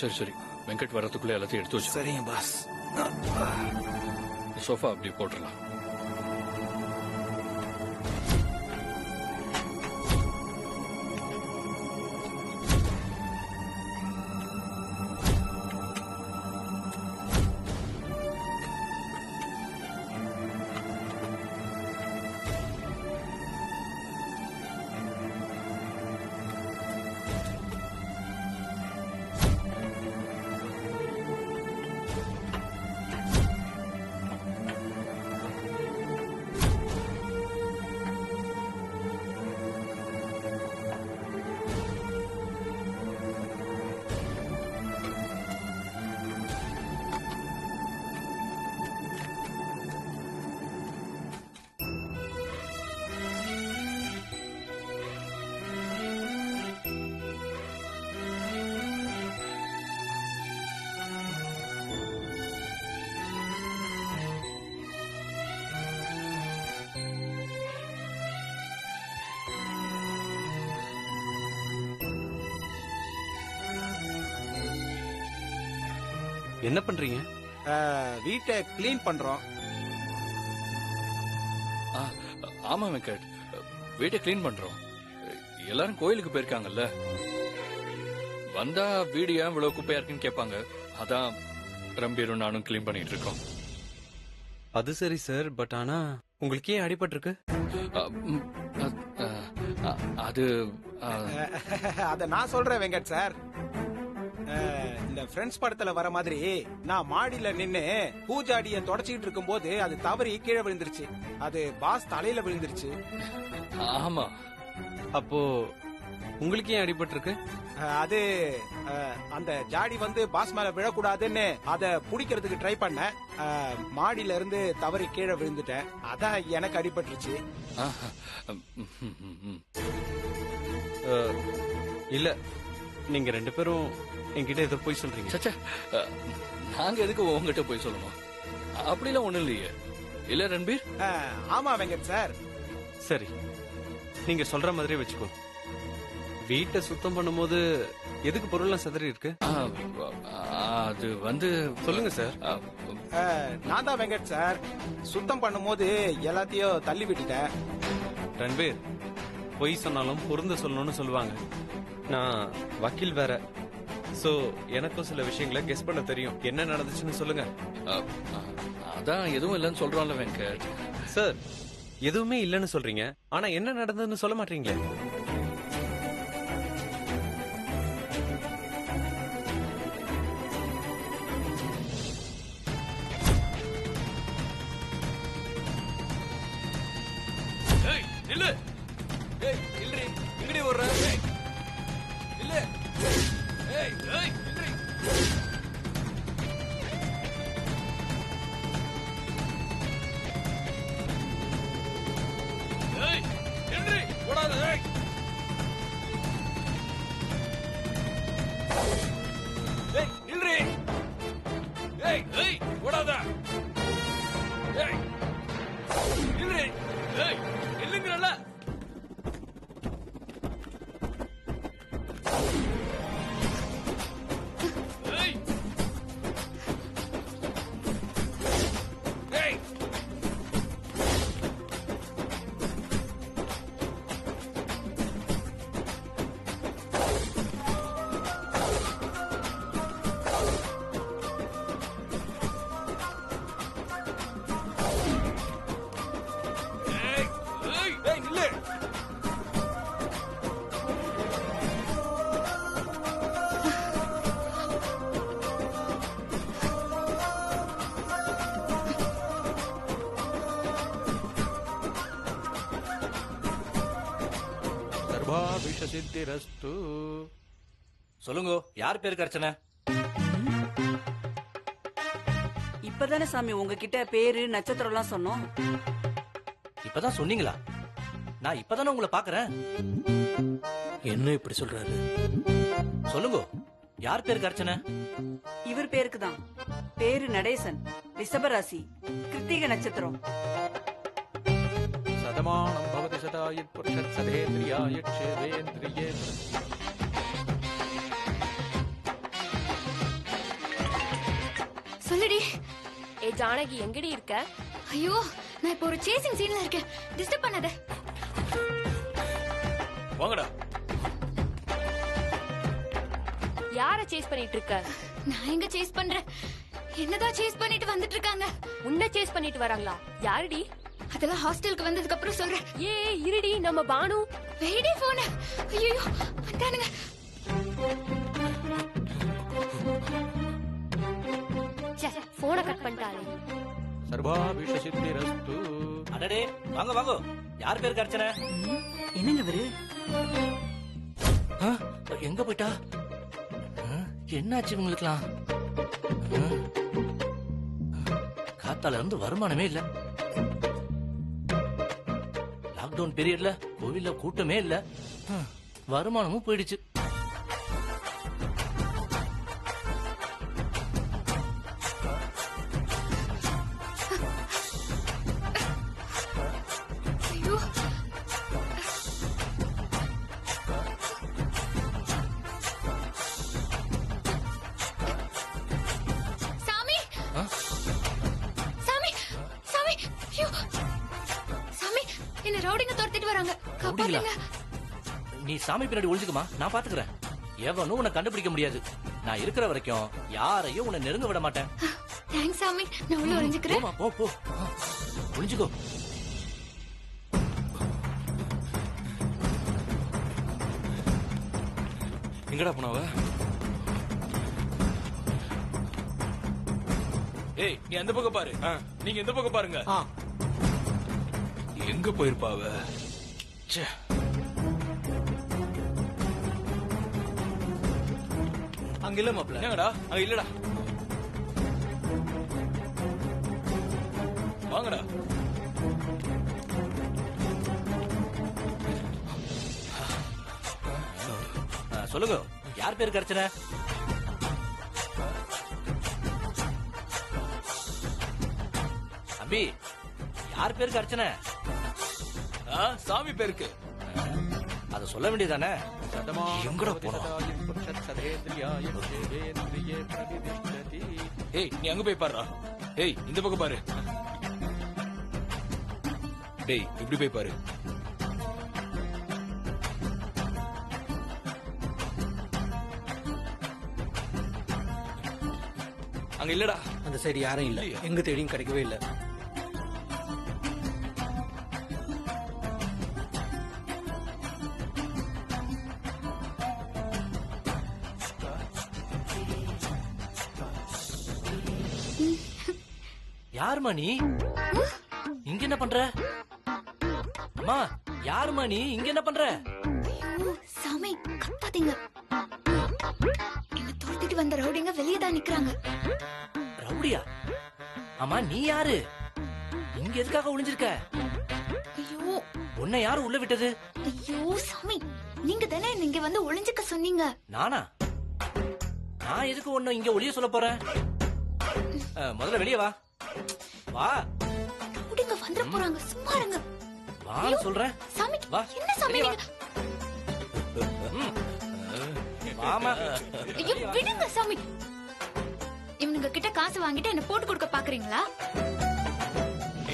சரி சரி, வெங்கட் வரத்துக்குள்ளே எல்லாத்தையும் எடுத்து வச்சு. சரிங்க பாஸ். சோஃபா அப்படி போட்டுடலாம். என்ன பண்றீங்க? வீட்டை கிளீன் பண்றோம். ஆமா வெங்கட், வீட்டை கிளீன் பண்றோம். எல்லாரும் கோயிலுக்கு போயிருக்காங்கல்ல, வந்தா வீடு ஏன் இவ்வளவு குப்பையா இருக்குன்னு கேட்பாங்க. அதான் ரம்பீரும் நானும் கிளீன் பண்ணிட்டு இருக்கோம். அது சரி சார், பட் ஆனா உங்களுக்கு ஏன் அடிபட்டிருக்கு? அது அத நான் சொல்றேன் வெங்கட் சார். இந்த ஃப்ரெண்ட்ஸ் படத்துல வர மாதிரி நான் மாடியில நின்னு பூஜாடிய தொடச்சிட்டு இருக்கும் போது அது தவறி கீழே விழுந்துருச்சு. அது பாஸ் தலையில விழுந்துருச்சு. ஆமா. அப்போ உங்களுக்கு ஏன் அடிபட்டிருக்கு? அது அந்த ஜாடி வந்து பாஸ் மேல விழக்கூடாதுன்னு அத புடிக்கிறதுக்கு ட்ரை பண்ண, மாடியில இருந்து தவறி கீழே விழுந்துட்டேன். அதான் எனக்கு அடிபட்டுருச்சு. இல்ல, நீங்க ரெண்டு பேரும் என்கிட்ட எதை போய் சொல்றீங்க? சச்சா, நாங்க எதுக்கு உங்ககிட்ட போய் சொல்லணும்? அப்படிலாம் ஒண்ணும் இல்லையே. இல்ல ரன்பீர்? ஆமா வெங்கட் சார். சரி, நீங்க சொல்ற மாதிரியே வச்சுக்கோ. வீட்டை சுத்தம் பண்ணும்போது எதுக்கு பொருள்லாம் சிதறி இருக்கு? அது வந்து சொல்லுங்க சார். நான் தான் வெங்கட் சார். சுத்தம் பண்ணும்போது எல்லாத்தையும் தள்ளி விட்டுட்டேன். ரன்பீர், பொய் சொன்னாலும் பொருந்த சொல்லணும்னு சொல்லுவாங்க. நான் வக்கீல் வேற, சோ எனக்கும் சில விஷயங்களை கெஸ் பண்ண தெரியும். என்ன நடந்துச்சுன்னு சொல்லுங்க. அதான் எதுவும் இல்லைன்னு சொல்றோம்ல வெங்கட் சார். எதுவுமே இல்லைன்னு சொல்றீங்க, ஆனா என்ன நடந்ததுன்னு சொல்ல மாட்டீங்களே. இல்ல இல்லரி, இங்கடி ஓடுற? இல்ல ஏய் ஏய் இல்லரி. ஏய் இல்லரி, ஓடாத. ஏய் ஏய் இல்லரி. ஏய் ஏய் ஓடாத. ஏய் இல்லரி. ஏய் இல்லங்கறல. சொல்லுங்க, யார் பேருக்கு அர்ச்சனை? இப்பதானே சாமி உங்ககிட்ட பேரு நட்சத்திரம் எல்லாம் சொன்னோம். இப்பதான் சொன்னீங்களா? நான் இப்பதானே உங்களை பாக்குறேன். என்ன இப்படி சொல்றாரு? சொல்லுங்க, யார் பேருக்கு அர்ச்சனை? இவர் பேருக்கு தான். பேரு நடேசன், ரிஷபராசி, கிருத்திகை நட்சத்திரம். சதமானம் பவதி சதாயத் புருஷத் சதேந்திரியாய க்ஷேவேந்திரியே. சொல்லுடி. ஏ ஜானகி எங்கடி இருக்க? ஐயோ, நான் இப்போ ஒரு சேசிங் சீன்ல இருக்கேன். டிஸ்டர்ப் பண்ணாத. வாங்கடா. யார சேஸ் பண்ணிட்டு இருக்க? நான் எங்க சேஸ் பண்றேன்? என்னதான் சேஸ் பண்ணிட்டு வந்துட்டு இருக்காங்க. உன்ன சேஸ் பண்ணிட்டு வராங்களா? யாருடி? அதெல்லாம் ஹாஸ்டலுக்கு வந்ததுக்கு அப்புறம் சொல்றேன். ஏ இருடி, நம்ம பானு. வெயிடி போன. ஐயோ, வந்தானுங்க. போனை கட் பண்ணிட்டாளே. சர்வாபிஷ சித்திரஸ்து. அடடே, வாங்க வாங்க. யார் பேருக்கு அர்ச்சனை? என்னங்க இவரு? ஆ, எங்க போயிட்டா? ஆ, என்னாச்சு இவங்களுக்குலாம்? ஆ, காத்தால இருந்து வருமானமே இல்ல. லாக்டவுன் பீரியட்ல கோவில்ல கூட்டமே இல்ல. ஆ, வருமானமும் போயிடுச்சு. ஐயோ, சாமி ஆ? சாமி சாமி. ஐயோ, சாமி, என்ன ரவுடிங்க துரத்திட்டு வராங்க. ரவுடிங்களா? காப்பாத்துங்க. நீ சாமி பின்னாடி ஒளிஞ்சுக்குமா, நான் பாத்துக்கிறேன். எவனும் உன்னை கண்டுபிடிக்க முடியாது. நான் இருக்கிற வரைக்கும் யாரையும் உன்னை நெருங்க விட மாட்டேன். தேங்க்ஸ் சாமி, நான் உள்ள ஒளிஞ்சுக்கிறேன். போமா, போ போ. ஆ, ஒளிஞ்சுக்கோ. எங்கடா போனவ? ஏய், நீ அந்த பக்கம் பாரு. நீங்க இந்த பக்கம் பாருங்க. எங்க போயிருப்பாவ? ச்சே. அங்க இல்ல மாப்ள. என்னங்கடா? அங்க இல்லடா. வாங்கடா. சொல்லுங்க, யார் பேருக்கு அர்ச்சனை? அம்பி, யார் பேருக்கு அர்ச்சனை? சாமி பேருக்கு. அத சொல்ல வேண்டியதானே? எங்கடா போனோம்? ஏய், நீ அங்க போய் பாருடா. ஏய், இந்த பக்கம் பாரு. டேய், இப்படி போய் பாரு. அங்க இல்லடா. அந்த சைடு யாரும் இல்ல. எங்க தேடியும் கிடைக்கவே இல்ல. யாருமா நீ? இங்க என்ன பண்ற? அம்மா, யாருமா நீ? இங்க என்ன பண்ற? ஐயோ, சாமி, கத்தாதீங்க. என்ன துரத்திட்டு வந்த ரவுடிங்க வெளியே தான் நிக்கிறாங்க. ரவுடியா? ஆமா, நீ யாரு? இங்க எதுக்காக ஒளிஞ்சிருக்க? ஐயோ உன்னை யாரு உள்ள விட்டது? ஐயோ சாமி, நீங்க தானே என்ன இங்க வந்து ஒளிஞ்சுக்க சொன்னீங்க. நானா? நான் எதுக்கு ஒண்ணு இங்க ஒளிய சொல்ல போறேன்? முதல்ல வெளியே வா. வா. ரவுடிங்க வந்துட போறாங்க, சும்மா இருங்க. வா சொல்றேன். சாமி, வா. என்ன சாமி வெளியே வா. நீங்க? வாமா. ஐயோ விடுங்க சாமி. இவனுங்க கிட்ட காசு வாங்கிட்டு என்ன போட்டு கொடுக்க பாக்குறீங்களா?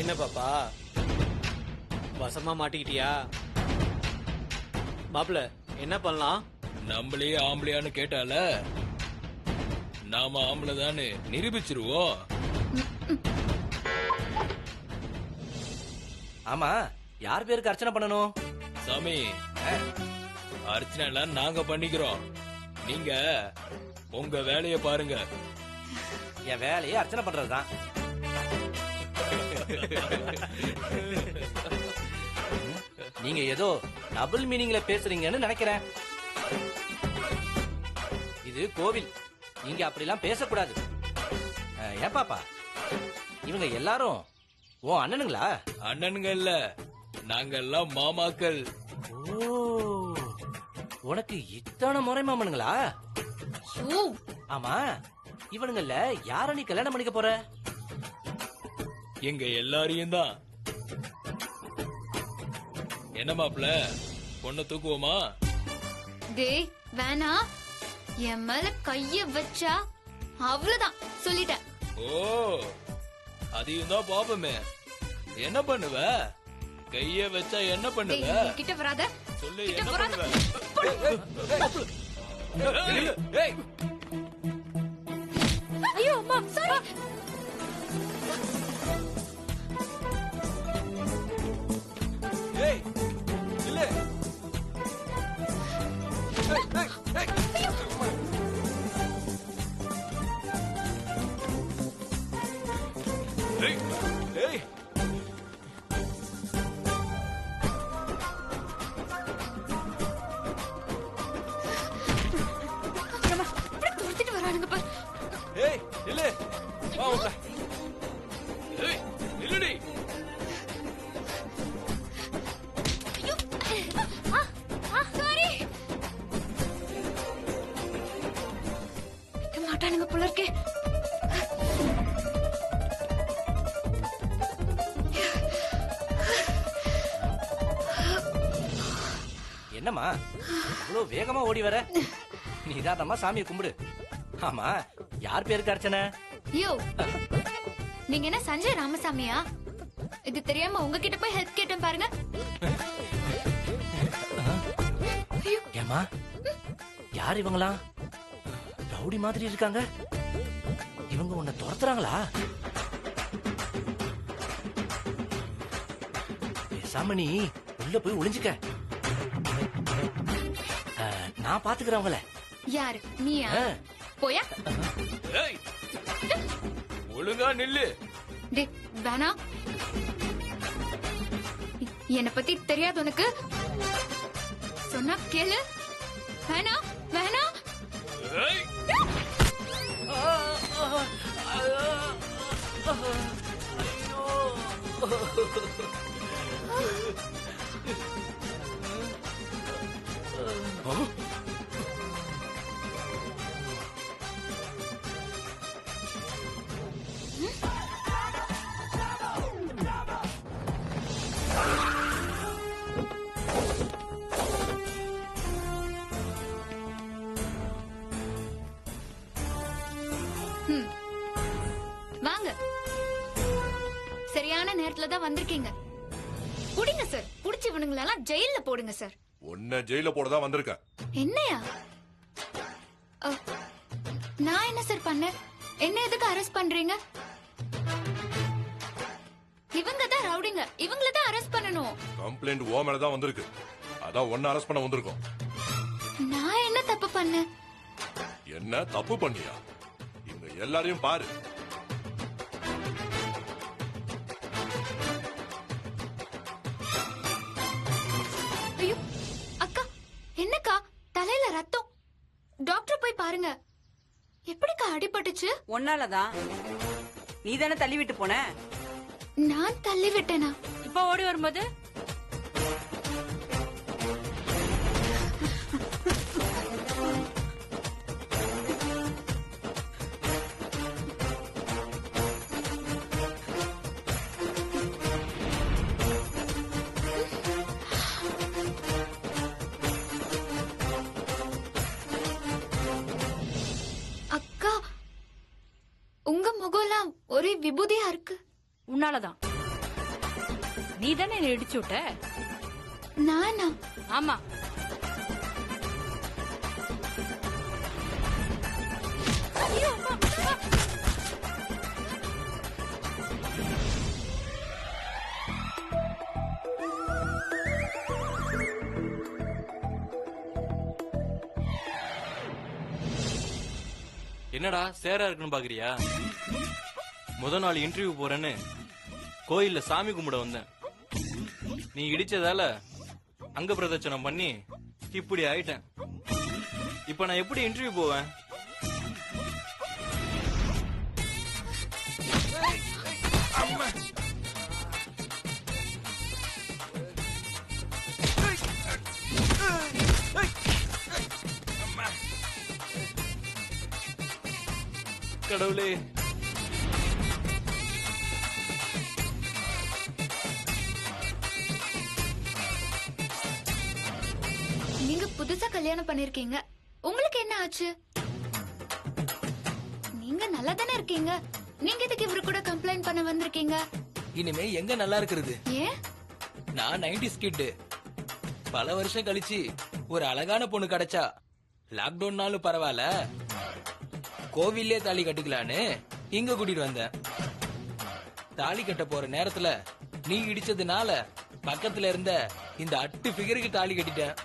என்ன பாப்பா, வசமா மாட்டிக்கிட்டியா? மாப்பிள, என்ன பண்ணலாம்? நம்மளே ஆம்பளையான்னு கேட்டால நாம ஆம்பளை தானே நிரூபிச்சிருவோம். ஆமா, யார் பேருக்கு அர்ச்சனை பண்ணணும்? சாமி, அர்ச்சனை எல்லாம் நாங்க பண்ணிக்கிறோம். நீங்க உங்க வேலைய பாருங்க. என் வேலையை அர்ச்சனை பண்றதுதான். நீங்க ஏதோ டபுள் மீனிங்ல பேசுறீங்கன்னு நினைக்கிறேன். இது கோவில், நீங்க அப்படிலாம் பேசக்கூடாது. ஏன் பாப்பா, இவங்க எல்லாரும் உன் அண்ணனுங்களா? அண்ணனுங்க இல்ல, நாங்க எல்லாம் மாமாக்கள். ஓ, உனக்கு இத்தனை முறை மாமனுங்களா? ஐயோ, ஆமா, இவனுங்கல்ல யார நீ கல்யாணம் பண்ணிக்க போற? எங்க எல்லாரையும் தான். என்ன மாப்பிள, பொண்ணை தூக்குவோமா? டேய் வேணா, என் மேல கைய வச்சா அவ்வளவுதான், சொல்லிட்டேன். ஓ அதையும் தான் பாப்போமே. என்ன பண்ணுவ? கைய வச்சா என்ன பண்ணுவ? கிட்ட வராத. சொல்லு கிட்ட என்ன வராத. பண்ணுவ? ஏய் ஐயோ அம்மா சாரி. ஏய் இல்ல. ஏய் ஏய் துரத்திட்டு வரானுங்க பாரு. ஏய் இல்ல. வா உள்ள. ஏய் இல்லடி. சாரி. மாட்டானுங்க போல இருக்கே. என்னம்மா இவ்வளவு வேகமா ஓடி வர? நீதானம்மா சாமியை கும்பிடு. ஆமா, யார் பேருக்கு அர்ச்சனை? யோ, நீங்க என்ன சஞ்சய் ராமசாமியா? இது தெரியாம உங்ககிட்ட போய் ஹெல்ப் கேட்டேன் பாருங்க. ஐயோ, ஏமா யார் இவங்களா? ரவுடி மாதிரி இருக்காங்க. இவங்க உன்னை துரத்துறாங்களா? பேசாம நீ உள்ள போய் ஒளிஞ்சுக்க. நான் பாத்துக்கிறவங்கள. யாரு நீயா? போயா. ஏய் ஒழுங்கா நில்லு. டே வேணா. என்ன பத்தி தெரியாது உனக்கு. சொன்னா கேளு. வேணா வேணா. ஏய் வாங்க. சரியான நேரத்துல தான் வந்திருக்கீங்க. புடிங்க சார். புடிச்சு இவனுங்களெல்லாம் ஜெயில்ல போடுங்க சார். உன்னை ஜெயில போடதான் வந்திருக்க. என்னையா? நான் என்ன சார் பண்ணேன்? என்ன எதுக்கு அரெஸ்ட் பண்றீங்க? இவங்க தான் ரவுடிங்க. இவங்கள தான் அரெஸ்ட் பண்ணணும். கம்ப்ளைண்ட் ஓ மேல தான் வந்திருக்கு. அதான் உன்னை அரெஸ்ட் பண்ண வந்திருக்கோம். நான் என்ன தப்பு பண்ணேன்? என்ன தப்பு பண்ணியா? இங்க எல்லாரையும் பாரு. ஐயோ அக்கா, என்னக்கா தலையில ரத்தம்? டாக்டர் போய் பாருங்க. எப்படிக்கா அடிபட்டுச்சு? ஒன்னாலதான். நீ தானே தள்ளி விட்டு போன. நான் தள்ளி விட்டேனா? இப்ப ஓடி வரும்போது அக்கா, உங்க முகம்லாம் ஒரே விபூதியா இருக்கு. உன்னாலதான். நீ தானே என்ன இடிச்சு விட்ட. நானா? ஆமா. ஐயோ, அம்மா. என்னடா சேரா இருக்குன்னு பாக்குறியா? முத நாள் இன்டர்வியூ போறேன்னு கோயில்ல சாமி கும்பிட வந்தேன். நீ இடிச்சதால அங்க பிரதட்சணம் பண்ணி இப்படி ஆயிட்டேன். இப்ப நான் எப்படி இன்டர்வியூ போவேன்? கடவுளே, நீங்க புதுசா கல்யாணம் பண்ணிருக்கீங்க. உங்களுக்கு என்ன ஆச்சு? நீங்க நல்லா தானே இருக்கீங்க. நீங்க எதுக்கு இவரு கூட கம்ப்ளைண்ட் பண்ண வந்திருக்கீங்க? இனிமே எங்க நல்லா இருக்கிறது? ஏன்? நான் 90s கிட். பல வருஷம் கழிச்சு ஒரு அழகான பொண்ணு கிடைச்சா லாக்டவுன்னாலும் பரவாயில்ல, கோவிலே தாலி கட்டிக்கலான்னு இங்க கூட்டிட்டு வந்தேன். தாலி கட்ட போற நேரத்துல நீ இடிச்சதுனால பக்கத்துல இருந்த இந்த அட்டு ஃபிகருக்கு தாலி கட்டிட்டேன்.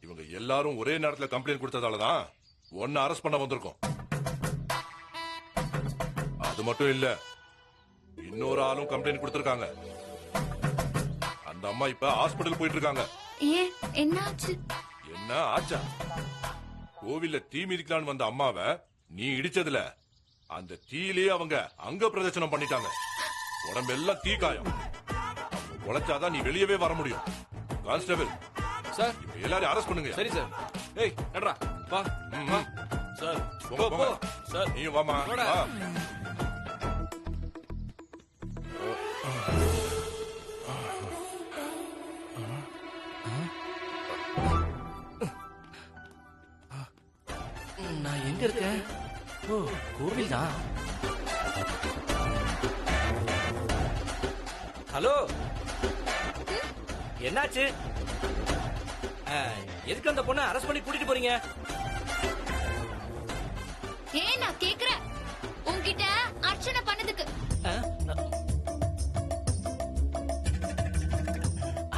இவங்க எல்லாரும் ஒரே நேரத்துல கம்ப்ளைண்ட் கொடுத்ததாலதான் ஒன்னு அரெஸ்ட் பண்ண வந்திருக்கோம். அது மட்டும் இல்ல, இன்னொரு ஆளும் கம்ப்ளைண்ட் கொடுத்திருக்காங்க. அந்த அம்மா இப்ப ஹாஸ்பிடல் போயிட்டு இருக்காங்க. ஏன் என்னாச்சு? என்ன ஆச்சா? கோவில்ல தீ மிதிக்கலான்னு வந்த அம்மாவை நீ இடிச்சதுல அந்த தீயிலேயே அவங்க அங்க பிரதர்சனம் பண்ணிட்டாங்க. உடம்பெல்லாம் தீ காயம். உழைச்சாதான் நீ வெளியவே வர முடியும். கான்ஸ்டபிள் சார், இப்ப எல்லாரும் அரெஸ்ட் பண்ணுங்க. சரி சார். ஏய் நடரா வா. சார் போங்க, போங்க. சார் நீயும் வாமா. போடா. வா. நான் எங்க இருக்கேன்? ஓ, கோவில் தான். ஹலோ, என்னாச்சு? எதுக்கு அந்த பொண்ணை அரெஸ்ட் பண்ணி கூட்டிட்டு போறீங்க? ஏன் நான் கேக்குறேன், உன்கிட்ட அர்ச்சனை பண்ணதுக்கு.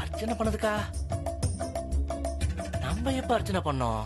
அர்ச்சனை பண்ணதுக்கா? நம்ம எப்ப அர்ச்சனை பண்ணோம்?